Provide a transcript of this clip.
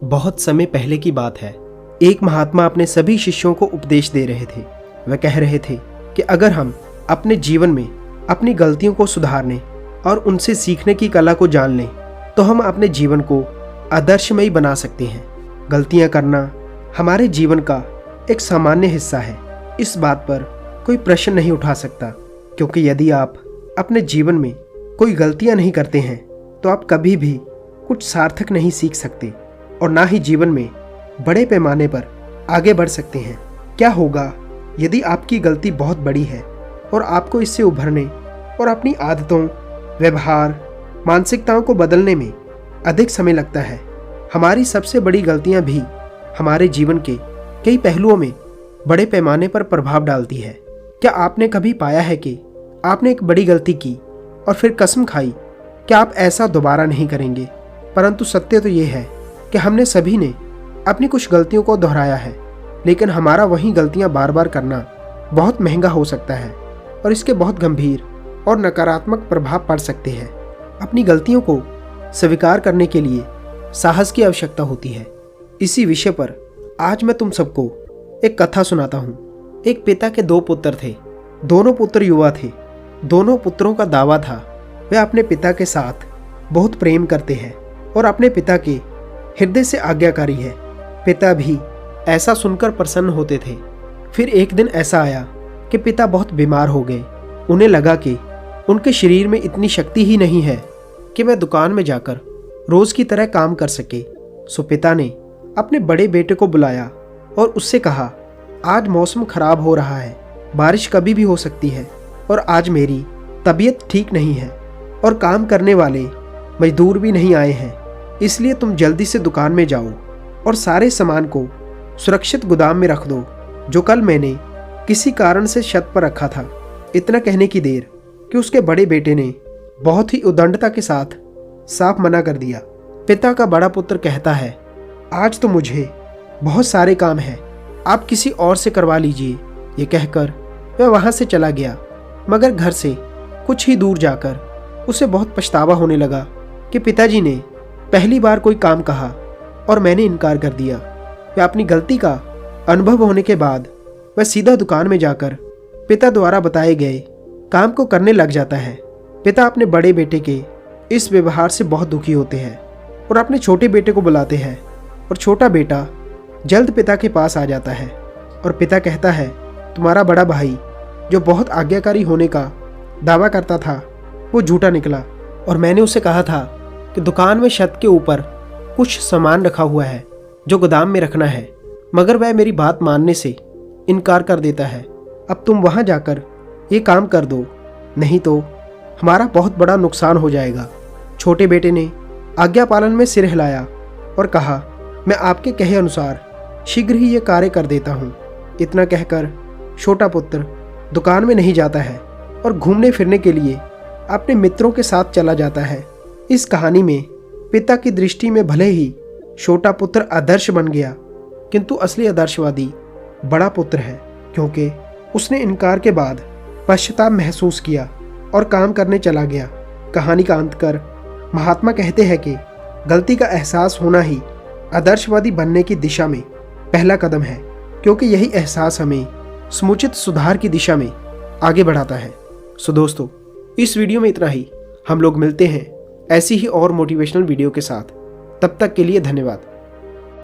बहुत समय पहले की बात है। एक महात्मा अपने सभी शिष्यों को उपदेश दे रहे थे। वह कह रहे थे कि अगर हम अपने जीवन में अपनी गलतियों को सुधारने और उनसे सीखने की कला को जान लें तो हम अपने जीवन को आदर्शमयी बना सकते हैं। गलतियां करना हमारे जीवन का एक सामान्य हिस्सा है। इस बात पर कोई प्रश्न नहीं उठा सकता, क्योंकि यदि आप अपने जीवन में कोई गलतियां नहीं करते हैं तो आप कभी भी कुछ सार्थक नहीं सीख सकते और ना ही जीवन में बड़े पैमाने पर आगे बढ़ सकते हैं। क्या होगा यदि आपकी गलती बहुत बड़ी है और आपको इससे उभरने और अपनी आदतों, व्यवहार, मानसिकताओं को बदलने में अधिक समय लगता है। हमारी सबसे बड़ी गलतियां भी हमारे जीवन के कई पहलुओं में बड़े पैमाने पर प्रभाव डालती है। क्या आपने कभी पाया है कि आपने एक बड़ी गलती की और फिर कसम खाई कि आप ऐसा दोबारा नहीं करेंगे? परंतु सत्य तो ये है कि हमने सभी ने अपनी कुछ गलतियों को दोहराया है, लेकिन हमारा वही गलतियां बार बार करना बहुत महंगा हो सकता है और इसके बहुत गंभीर और नकारात्मक प्रभाव पड़ सकते हैं। अपनी गलतियों को स्वीकार करने के लिए साहस की आवश्यकता होती है। इसी विषय पर आज मैं तुम सबको एक कथा सुनाता हूँ। एक पिता के 2 पुत्र थे। दोनों पुत्र युवा थे। दोनों पुत्रों का दावा था वे अपने पिता के साथ बहुत प्रेम करते हैं और अपने पिता के हृदय से आज्ञाकारी है। पिता भी ऐसा सुनकर प्रसन्न होते थे। फिर एक दिन ऐसा आया कि पिता बहुत बीमार हो गए। उन्हें लगा कि उनके शरीर में इतनी शक्ति ही नहीं है कि वह दुकान में जाकर रोज की तरह काम कर सके। सो पिता ने अपने बड़े बेटे को बुलाया और उससे कहा, आज मौसम खराब हो रहा है, बारिश कभी भी हो सकती है और आज मेरी तबीयत ठीक नहीं है और काम करने वाले मजदूर भी नहीं आए हैं, इसलिए तुम जल्दी से दुकान में जाओ और सारे सामान को सुरक्षित गोदाम में रख दो जो कल मैंने किसी कारण से छत पर रखा था। इतना कहने की देर कि उसके बड़े बेटे ने बहुत ही उद्दंडता के साथ साफ मना कर दिया। पिता का बड़ा पुत्र कहता है, आज तो मुझे बहुत सारे काम हैं, आप किसी और से करवा लीजिए। ये कहकर वह वहां से चला गया, मगर घर से कुछ ही दूर जाकर उसे बहुत पछतावा होने लगा कि पिताजी ने पहली बार कोई काम कहा और मैंने इनकार कर दिया। वह अपनी गलती का अनुभव होने के बाद वह सीधा दुकान में जाकर पिता द्वारा बताए गए काम को करने लग जाता है। पिता अपने बड़े बेटे के इस व्यवहार से बहुत दुखी होते हैं और अपने छोटे बेटे को बुलाते हैं और छोटा बेटा जल्द पिता के पास आ जाता है और पिता कहता है, तुम्हारा बड़ा भाई जो बहुत आज्ञाकारी होने का दावा करता था वो झूठा निकला और मैंने उसे कहा था कि दुकान में छत के ऊपर कुछ सामान रखा हुआ है जो गोदाम में रखना है, मगर वह मेरी बात मानने से इनकार कर देता है। अब तुम वहां जाकर ये काम कर दो, नहीं तो हमारा बहुत बड़ा नुकसान हो जाएगा। छोटे बेटे ने आज्ञा पालन में सिर हिलाया और कहा, मैं आपके कहे अनुसार शीघ्र ही ये कार्य कर देता हूँ। इतना कहकर छोटा पुत्र दुकान में नहीं जाता है और घूमने फिरने के लिए अपने मित्रों के साथ चला जाता है। इस कहानी में पिता की दृष्टि में भले ही छोटा पुत्र आदर्श बन गया, किंतु असली आदर्शवादी बड़ा पुत्र है, क्योंकि उसने इनकार के बाद पश्चाताप महसूस किया और काम करने चला गया। कहानी का अंत कर महात्मा कहते हैं कि गलती का एहसास होना ही आदर्शवादी बनने की दिशा में पहला कदम है, क्योंकि यही एहसास हमें समुचित सुधार की दिशा में आगे बढ़ाता है। सो दोस्तों, इस वीडियो में इतना ही। हम लोग मिलते हैं ऐसी ही और मोटिवेशनल वीडियो के साथ। तब तक के लिए धन्यवाद।